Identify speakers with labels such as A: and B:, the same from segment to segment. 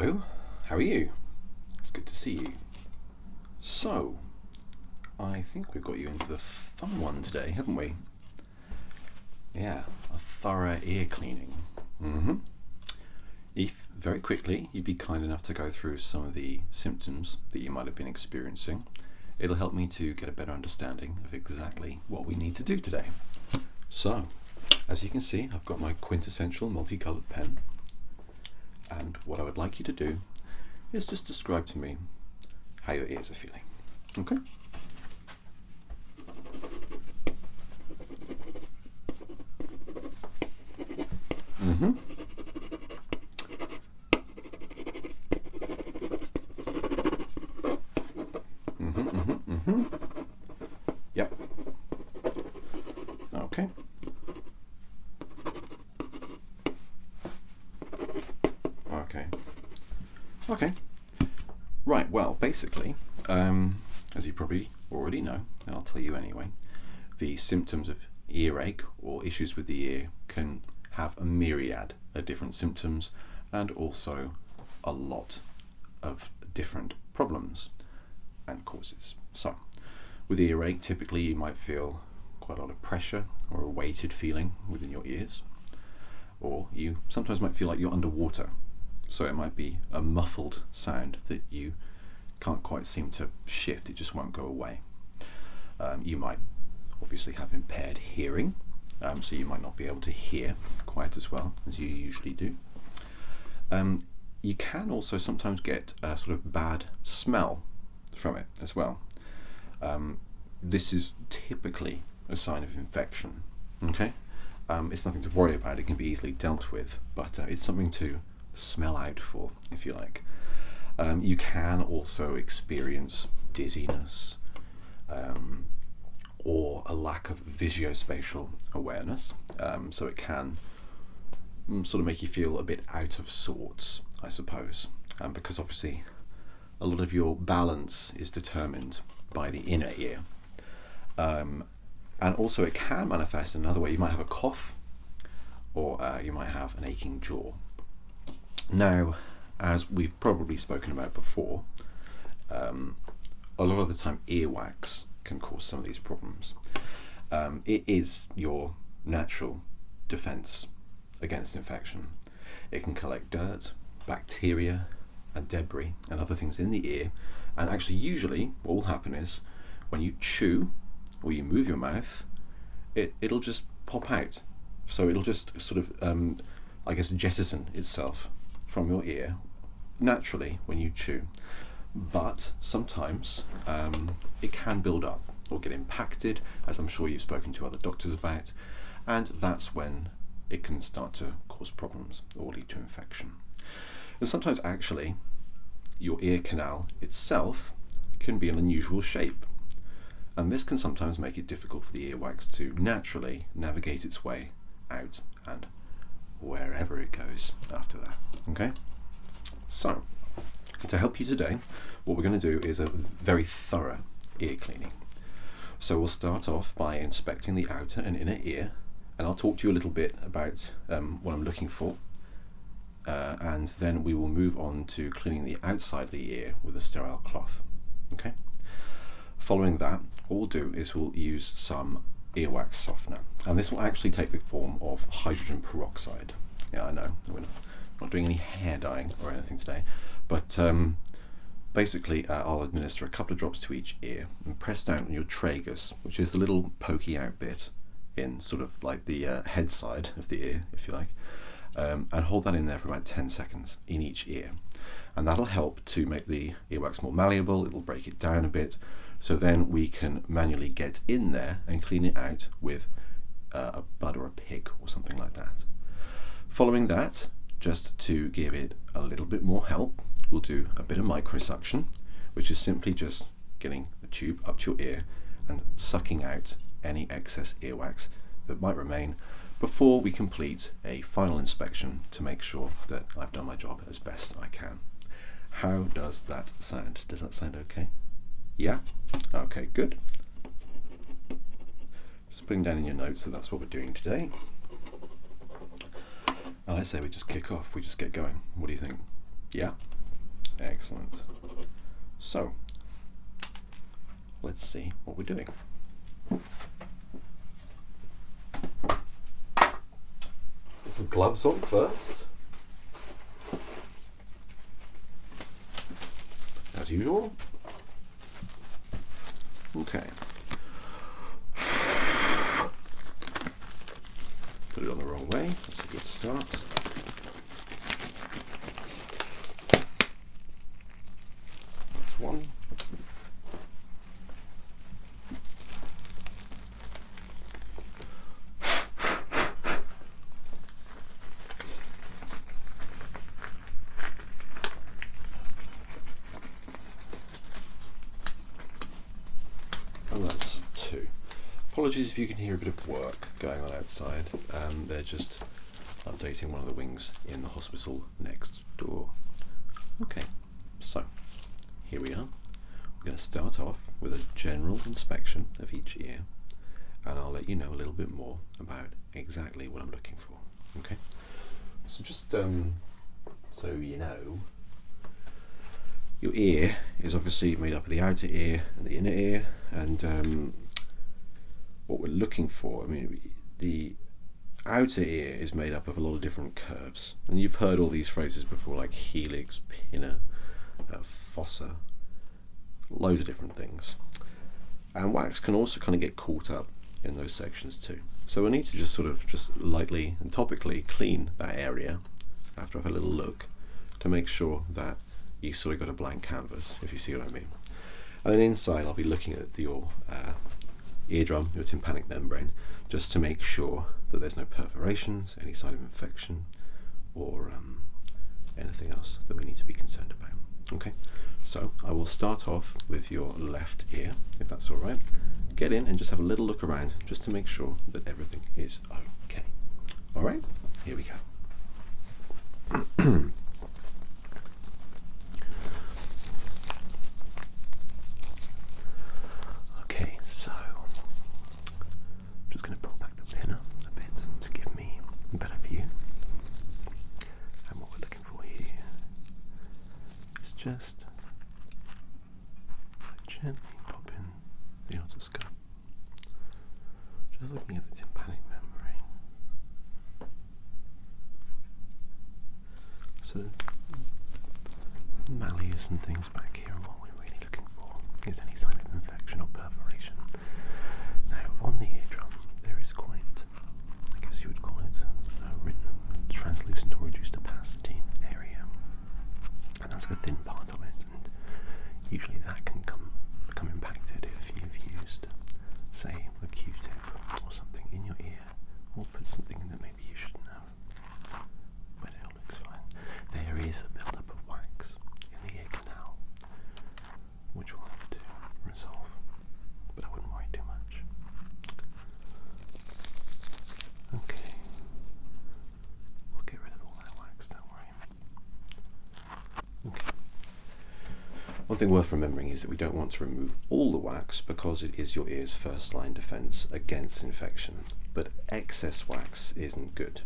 A: Hello, how are you? It's good to see you. So, I think we've got you into the fun one today, haven't we? Yeah, a thorough ear cleaning. If very quickly you'd be kind enough to go through some of the symptoms that you might have been experiencing, it'll help me to get a better understanding of exactly what we need to do today. So, as you can see, I've got my quintessential multicolored pen, and what I would like you to do is just describe to me how your ears are feeling. Okay? Yep. Okay. Okay. Right, well, basically, as you probably already know, and I'll tell you anyway, the symptoms of earache or issues with the ear can have a myriad of different symptoms and also a lot of different problems and causes. So, with earache, typically you might feel quite a lot of pressure or a weighted feeling within your ears, or you sometimes might feel like you're underwater. So it might be a muffled sound that you can't quite seem to shift, it just won't go away. You might obviously have impaired hearing, so you might not be able to hear quite as well as you usually do. You can also sometimes get a sort of bad smell from it as well. This is typically a sign of infection. Okay, it's nothing to worry about, it can be easily dealt with, but it's something to smell out for, if you like. You can also experience dizziness or a lack of visuospatial awareness, so it can sort of make you feel a bit out of sorts, I suppose, because obviously a lot of your balance is determined by the inner ear. And also it can manifest another way. You might have a cough, or you might have an aching jaw. Now, as we've probably spoken about before, a lot of the time earwax can cause some of these problems. It is your natural defense against infection. It can collect dirt, bacteria, and debris and other things in the ear, and actually usually what will happen is when you chew or you move your mouth, it'll just pop out. So it'll just sort of jettison itself from your ear naturally when you chew, but sometimes it can build up or get impacted, as I'm sure you've spoken to other doctors about, and that's when it can start to cause problems or lead to infection. And sometimes actually your ear canal itself can be an unusual shape, and this can sometimes make it difficult for the earwax to naturally navigate its way out and wherever it goes after that. Okay, so to help you today, what we're going to do is a very thorough ear cleaning. So we'll start off by inspecting the outer and inner ear, and I'll talk to you a little bit about what I'm looking for, and then we will move on to cleaning the outside of the ear with a sterile cloth. Okay, following that, what we'll do is we'll use some earwax softener, and this will actually take the form of hydrogen peroxide. Yeah, I know, we're not doing any hair dyeing or anything today, but basically I'll administer a couple of drops to each ear and press down on your tragus, which is the little pokey out bit in sort of like the head side of the ear, if you like, and hold that in there for about 10 seconds in each ear, and that'll help to make the earwax more malleable. It'll break it down a bit, so then we can manually get in there and clean it out with a bud or a pick or something like that. Following that, just to give it a little bit more help, we'll do a bit of microsuction, which is simply just getting the tube up to your ear and sucking out any excess earwax that might remain before we complete a final inspection to make sure that I've done my job as best I can. How does that sound? Does that sound okay? Yeah? Okay, good. Just putting down in your notes that that's what we're doing today. And I say we just kick off, we just get going. What do you think? Yeah? Excellent. So, let's see what we're doing. Put some gloves on first. As usual. Okay. Put it on the wrong way. That's a good start. That's one. And that's two. Apologies if you can hear a bit of work going on outside. They're just updating one of the wings in the hospital next door. Okay, so here we are. We're going to start off with a general inspection of each ear, and I'll let you know a little bit more about exactly what I'm looking for. Okay, so just so you know, your ear is obviously made up of the outer ear and the inner ear, and what we're looking for, I mean, the outer ear is made up of a lot of different curves, and you've heard all these phrases before, like helix, pinna, fossa, loads of different things. And wax can also kind of get caught up in those sections too. So we need to just lightly and topically clean that area after I've had a little look to make sure that you sort of got a blank canvas, if you see what I mean. And then inside I'll be looking at your eardrum, your tympanic membrane, just to make sure that there's no perforations, any sign of infection, or anything else that we need to be concerned about. Okay, so I will start off with your left ear, if that's all right. Get in and just have a little look around, just to make sure that everything is okay. All right, here we go. Okay, so I'm just going to pull back the pinna a bit to give me a better view. And what we're looking for here is just gently pop in the otoscope. Just looking at the tympanic membrane. So malleus and things back here are what we're really looking for. Is any sign of infection or perforation. Now on the eardrum there is quite, I guess you would call it, a translucent or reduced opacity area, and that's a thin part of it, and usually that can become impacted if you've used, say, a Q-tip or something in your ear, or put something in that maybe you shouldn't have, but it all looks fine. There is a build-up of wax in the ear canal, which we'll have to resolve, but I wouldn't worry too much. Okay, we'll get rid of all that wax, don't worry. Okay. One thing worth remembering is that we don't want to remove all the wax because it is your ear's first line defense against infection, but excess wax isn't good.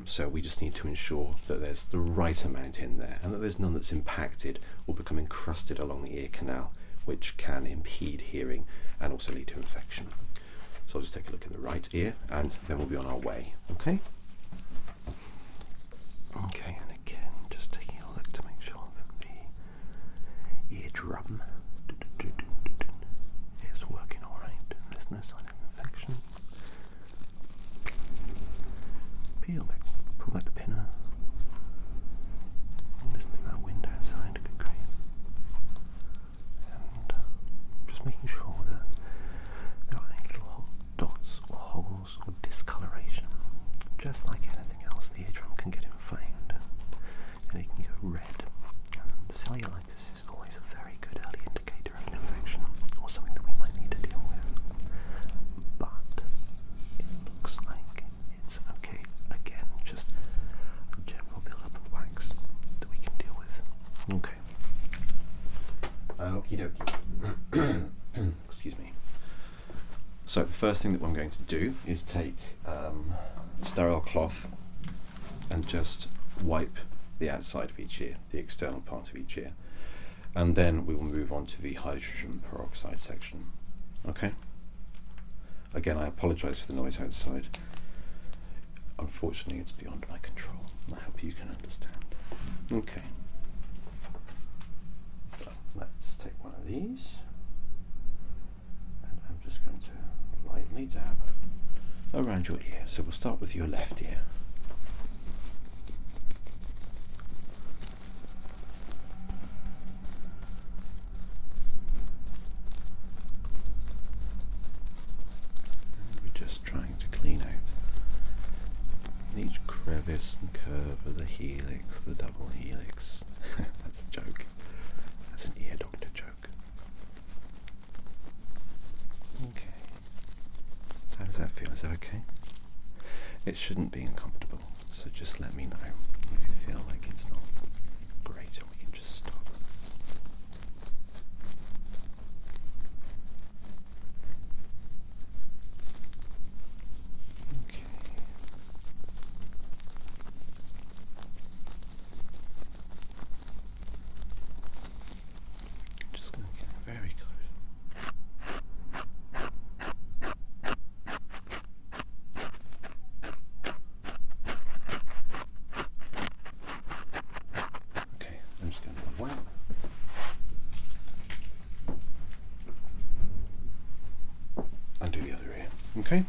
A: So we just need to ensure that there's the right amount in there and that there's none that's impacted or become encrusted along the ear canal, which can impede hearing and also lead to infection. So I'll just take a look in the right ear and then we'll be on our way. Okay? Okay, and again, just taking a look to make sure that the eardrum is working alright and there's no sign of infection. Pull back the pinna. Listen to that wind outside, good grief. And just making sure that there aren't any little dots or holes or discoloration. Just like anything else, the eardrum can get inflamed and it can go red. And cellulitis is always a very good early indicator of an infection or something that we might need to deal with. But it looks like it's okay. Again, just a general build-up of wax that we can deal with. Okay. Okie dokie. Excuse me. So the first thing that I'm going to do is take a sterile cloth and just wipe the outside of each ear, the external part of each ear. And then we will move on to the hydrogen peroxide section. Okay? Again, I apologise for the noise outside. Unfortunately, it's beyond my control. I hope you can understand. Okay. So let's take one of these. And I'm just going to lightly dab around your ear. So we'll start with your left ear. Trying to clean out each crevice and curve of the helix, the double helix. That's a joke. That's an ear doctor joke. Okay. How does that feel? Is that okay? It shouldn't be uncomfortable, so just let me know if you feel like it's not great and we can just stop. And do the other ear, okay?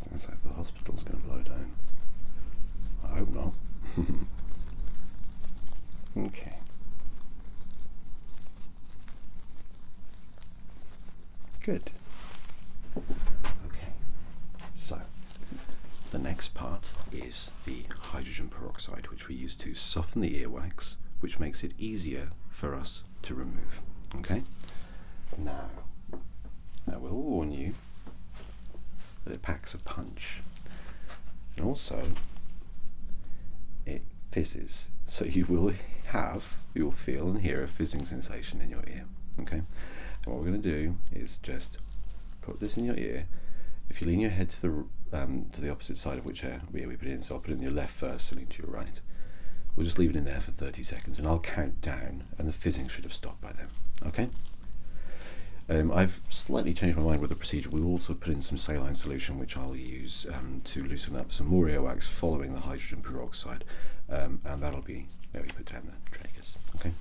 A: Sounds like the hospital's going to blow down. I hope not. Okay. Good. Okay. So, the next part is the hydrogen peroxide, which we use to soften the earwax, which makes it easier for us to remove. Okay? Now, I will warn you that it packs a punch, and also it fizzes, so you will feel and hear a fizzing sensation in your ear. Okay, and what we're going to do is just put this in your ear. If you lean your head to the opposite side of which ear we put it in, so I'll put it in your left first, so lean to your right. We'll just leave it in there for 30 seconds, and I'll count down, and the fizzing should have stopped by then. Okay. I've slightly changed my mind with the procedure. We'll also put in some saline solution, which I'll use to loosen up some more earwax following the hydrogen peroxide, and that'll be where we put down the tragus. Okay.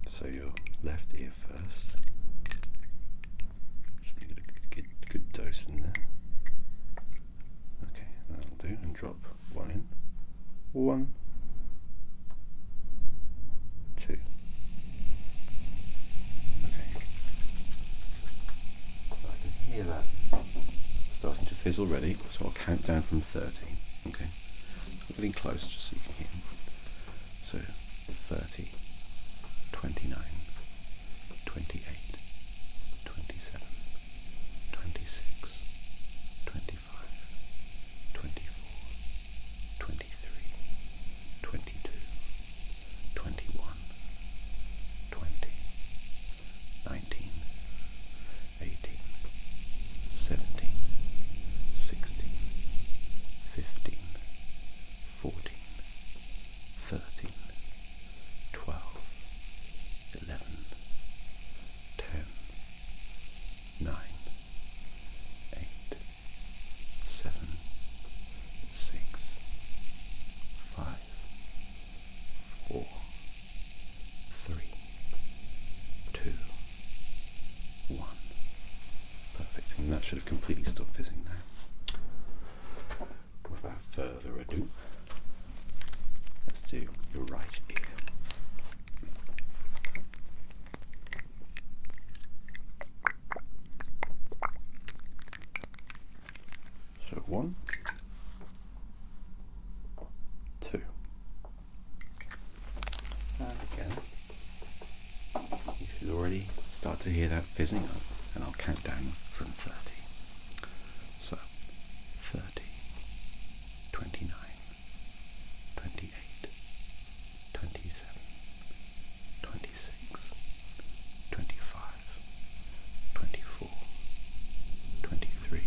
A: So your left ear first. Just need a good dose in there. Okay, that'll do. And drop one in. 1, 2. Okay. So I can hear that starting to fizz already, so I'll count down from 30. Okay. I'm getting close just so you can hear. So 30. 29, 28, 27, 26, 25, 24, 23, 22, 21, 20, 19, 18, 17, 16, 15, 14, should have completely stopped fizzing now. Without further ado, let's do your right ear. So 1, 2, and again. You should already start to hear that fizzing up, and I'll count down from 30. So 30, 29, 28, 27, 26, 25, 24, 23,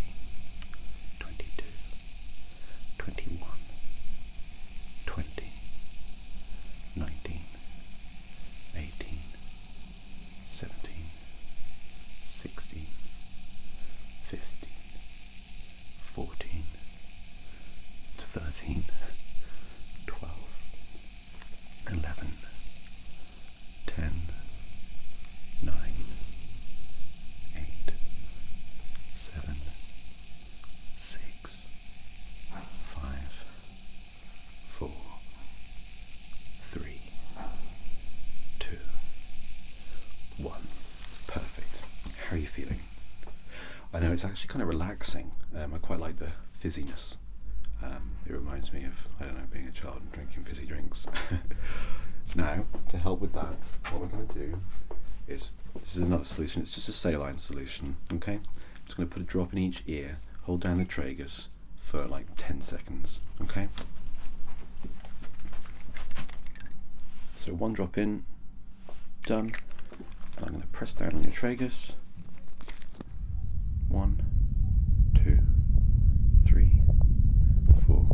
A: 22, 21, 20, 19, 18, 17, 16, 15, 14, 13, 12, 11, 10, 9, 8, 7, 6, 5, 4, 3, 2, 1. Perfect. How are you feeling? I know it's actually kind of relaxing. I quite like the fizziness. It reminds me of, I don't know, being a child and drinking fizzy drinks. Now, to help with that, what we're going to do is, this is another solution, it's just a saline solution, okay? I'm just going to put a drop in each ear, hold down the tragus for like 10 seconds, okay? So 1 drop in, done. And I'm going to press down on your tragus. 1, 2, 3, 4,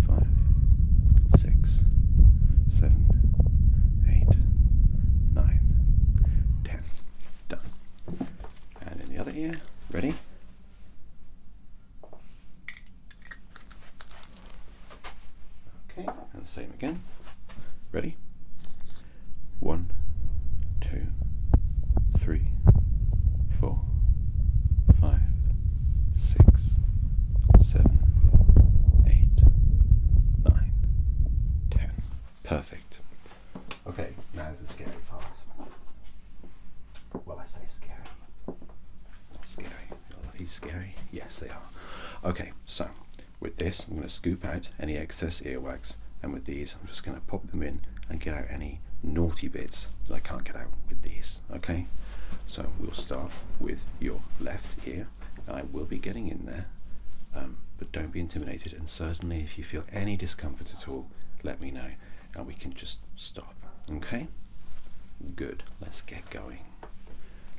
A: 5, 6, 7, 8, 9, 10. Done. And in the other ear, ready? Okay, and the same again. Ready? 1, 2, 3, 4, 5, 6, 7, 8, 9, 10. Perfect. Okay, now is the scary part. Well, I say scary. It's not scary. Are these scary? Yes, they are. Okay, so with this, I'm going to scoop out any excess earwax, and with these, I'm just going to pop them in and get out any naughty bits that I can't get out with these. Okay, so we'll start with your left ear. I will be getting in there, but don't be intimidated, and certainly if you feel any discomfort at all, let me know and we can just stop. Okay, good, let's get going.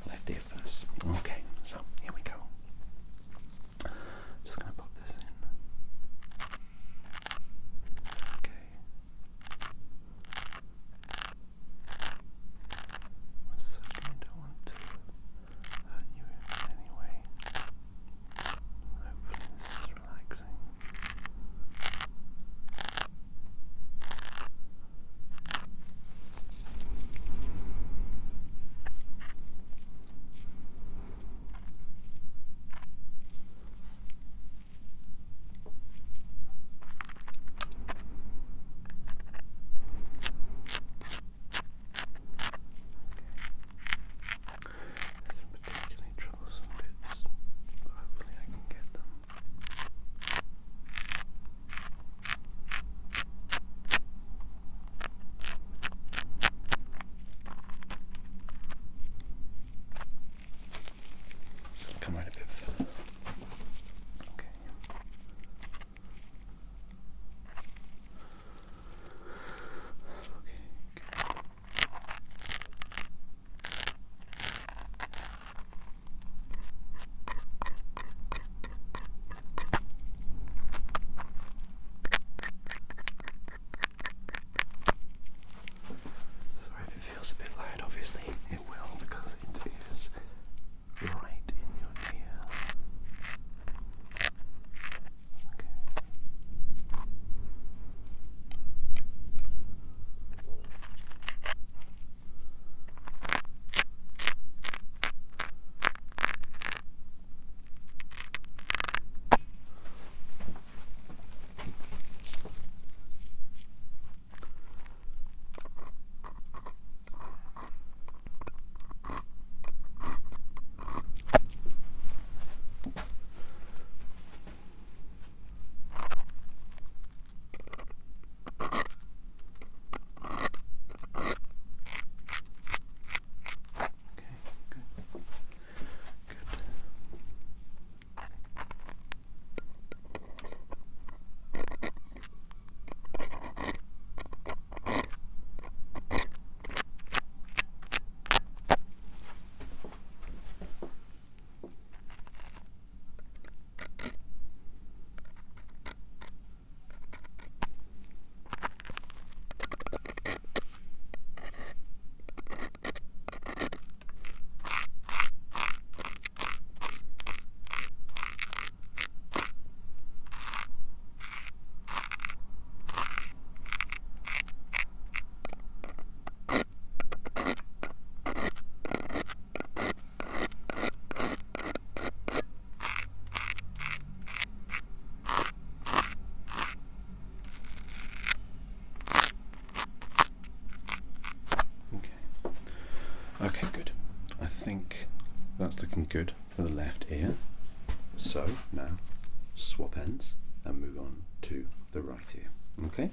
A: Left ear first. Okay, so here we go. Just gonna pop this in. Okay. I certainly don't want to hurt you in any way. Hopefully this is relaxing. that's looking good for the left ear. So now swap ends and move on to the right ear. Okay?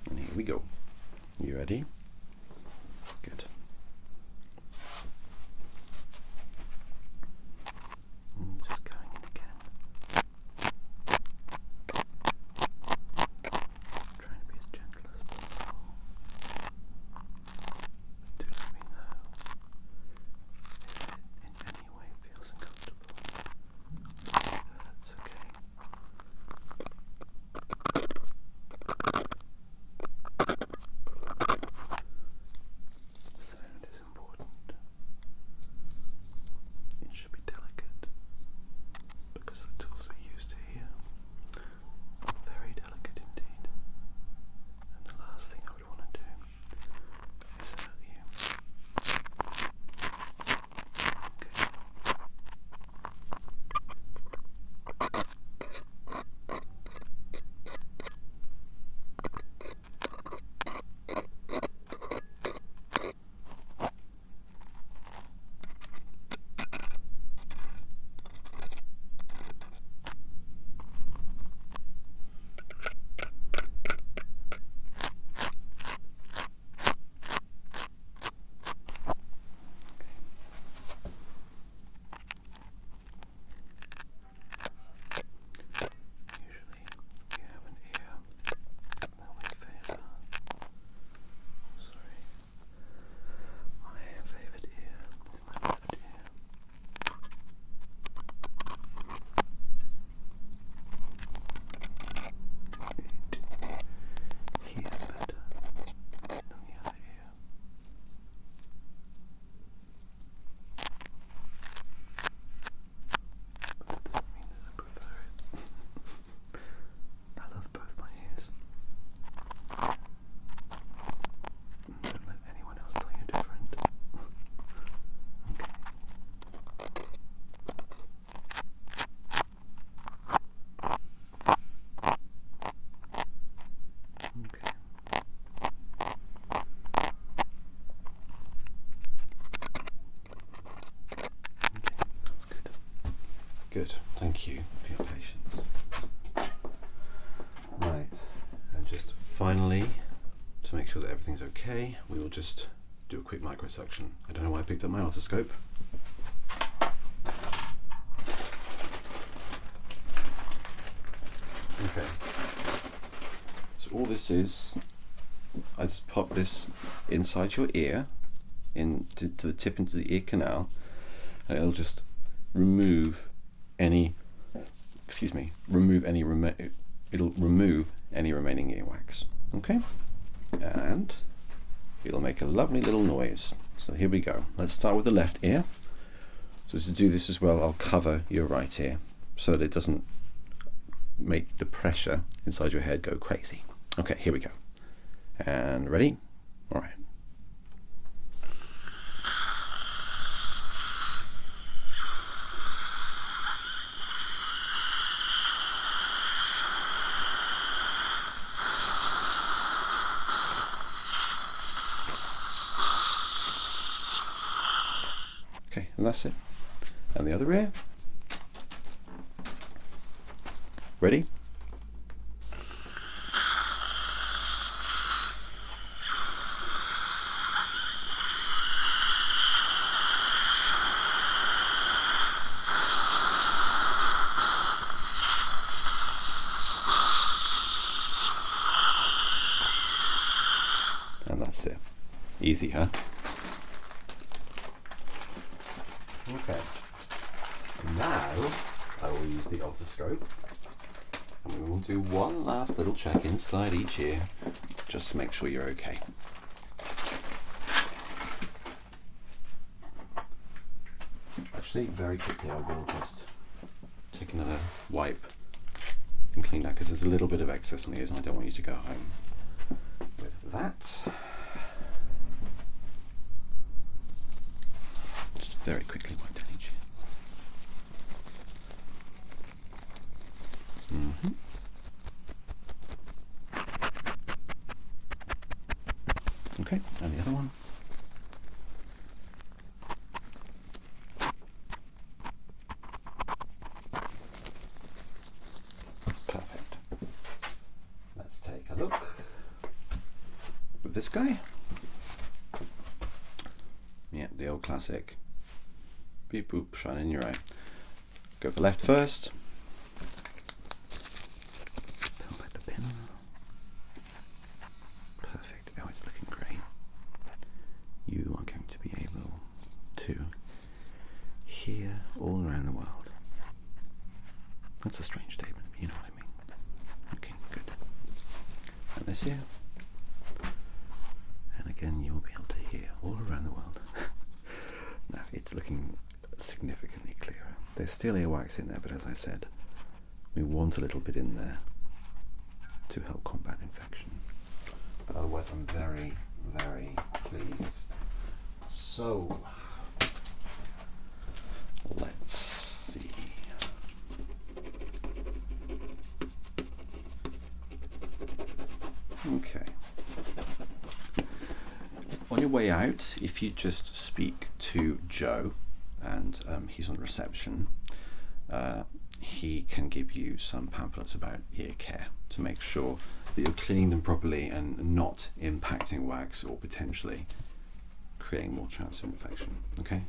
A: And here we go. You ready? Good. And just going in again. Trying to be as gentle as possible. Do let me know if it in any way feels uncomfortable. That's okay. Sound is important. It should be delicate because the tools we use here are very delicate indeed. And the last thing I would want to do is hurt you. Okay. Usually we have an ear that we favour. Sorry. My favourite ear is my left ear. It hears better than the other ear. But that doesn't mean that I prefer it. I love both my ears. Don't let anyone else tell you different. Okay. Okay. Okay, that's good. Good, thank you for your patience. Right, and just finally, to make sure that everything's okay, we will just do a quick microsuction. I don't know why I picked up my otoscope. Okay, so all this is, I just pop this inside your ear, to the tip into the ear canal, and it'll just remove any, it'll remove any remaining earwax. Okay, and it'll make a lovely little noise. So here we go. Let's start with the left ear. So to do this as well, I'll cover your right ear so that it doesn't make the pressure inside your head go crazy. Okay, here we go. And ready? All right. Okay, and that's it. And the other ear. Ready? And that's it. Easy, huh? Okay. Now I will use the otoscope, and we will do one last little check inside each ear, just to make sure you're okay. Actually, very quickly I will just take another wipe and clean that, because there's a little bit of excess on the ears and I don't want you to go home with that. Just very quickly wipe down each ear. Okay, and the other one. with this guy. Yeah, the old classic. Beep boop, shine in your eye. Go for the left first. Pull back the pin. Perfect. Oh, it's looking great. You are going to be able to hear all around the world. That's a strange statement, but you know what I mean. Okay, good. And this here. And again, you will be able to hear all around the world. Now, it's looking significantly clearer. There's still earwax in there, but as I said, we want a little bit in there to help combat infection. But otherwise, I'm very, very pleased. So, let's see. Okay. On your way out, if you just speak to Joe, and he's on reception, he can give you some pamphlets about ear care to make sure that you're cleaning them properly and not impacting wax or potentially creating more chance of infection. Okay?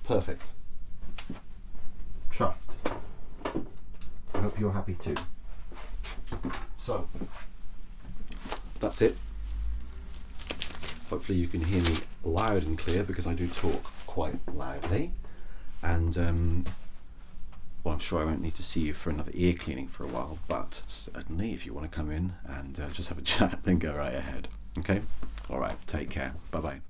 A: Perfect. Chuffed. I hope you're happy too. So, that's it. Hopefully you can hear me loud and clear, because I do talk quite loudly. And well, I'm sure I won't need to see you for another ear cleaning for a while, but certainly if you want to come in and just have a chat, then go right ahead. Okay? Alright, take care. Bye bye.